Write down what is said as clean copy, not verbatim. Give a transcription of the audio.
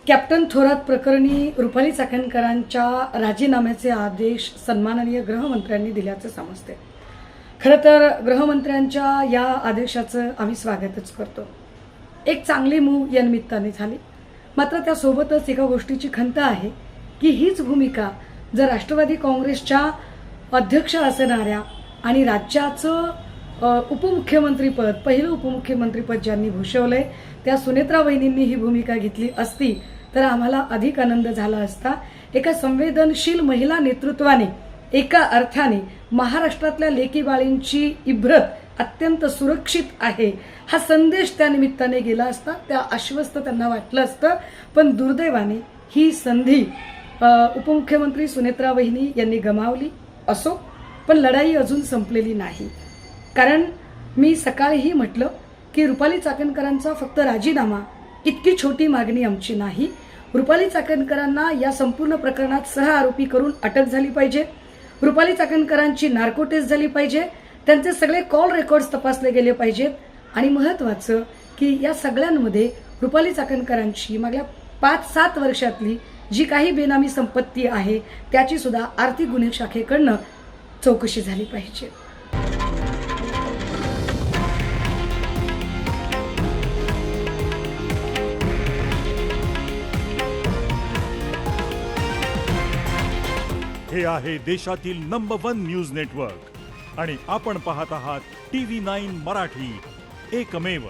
Captain Thorat प्रकरणी रुपाली चाकणकरांच्या राजीनाम्याचे आदेश सन्माननीय गृहमंत्र्यांनी दिल्याचे समजते। खरं तर गृहमंत्र्यांच्या या आदेशाचं आम्ही स्वागतच करतो। एक चांगली मूव या निमित्ताने झाली, मात्र त्यासोबतच एका गोष्टीची खंत आहे की हीच भूमिका जर राष्ट्रवादी काँग्रेसच्या अध्यक्ष असणाऱ्या आणि राज्याचं उपमुख्यमंत्रीपद पहिलं उपमुख्यमंत्रीपद ज्यांनी भूषवलंय त्या सुनेत्रा वहिनींनी ही भूमिका घेतली असती तर आम्हाला अधिक आनंद झाला असता। एका संवेदनशील महिला नेतृत्वाने एका अर्थाने महाराष्ट्रातल्या लेकीबाळींची इब्रत अत्यंत सुरक्षित आहे हा संदेश त्या निमित्ताने गेला असता, त्या आश्वस्त त्यांना वाटलं असतं। पण दुर्दैवाने ही संधी उपमुख्यमंत्री सुनेत्रा वहिनी यांनी गमावली। असो, पण लढाई अजून संपलेली नाही, कारण मी सकाळीही म्हटलं की रुपाली चाकणकरांचा फक्त राजीनामा इतकी छोटी मागणी आमची नाही। रुपाली चाकणकरांना या संपूर्ण प्रकरणात सह आरोपी करून अटक झाली पाहिजे। रुपाली चाकणकरांची नार्को टेस्ट झाली पाहिजे, त्यांचे सगळे कॉल रेकॉर्ड्स तपासले गेले पाहिजेत आणि महत्त्वाचं की या सगळ्यांमध्ये रुपाली चाकणकरांची मागल्या 5-7 वर्षातली जी काही बेनामी संपत्ती आहे त्याची सुद्धा आर्थिक गुन्हे शाखेकडनं चौकशी झाली पाहिजे। हे आहे देशातील नंबर 1 न्यूज नेटवर्क आणि आपण पाहत आहात TV9 मराठी, एकमेव।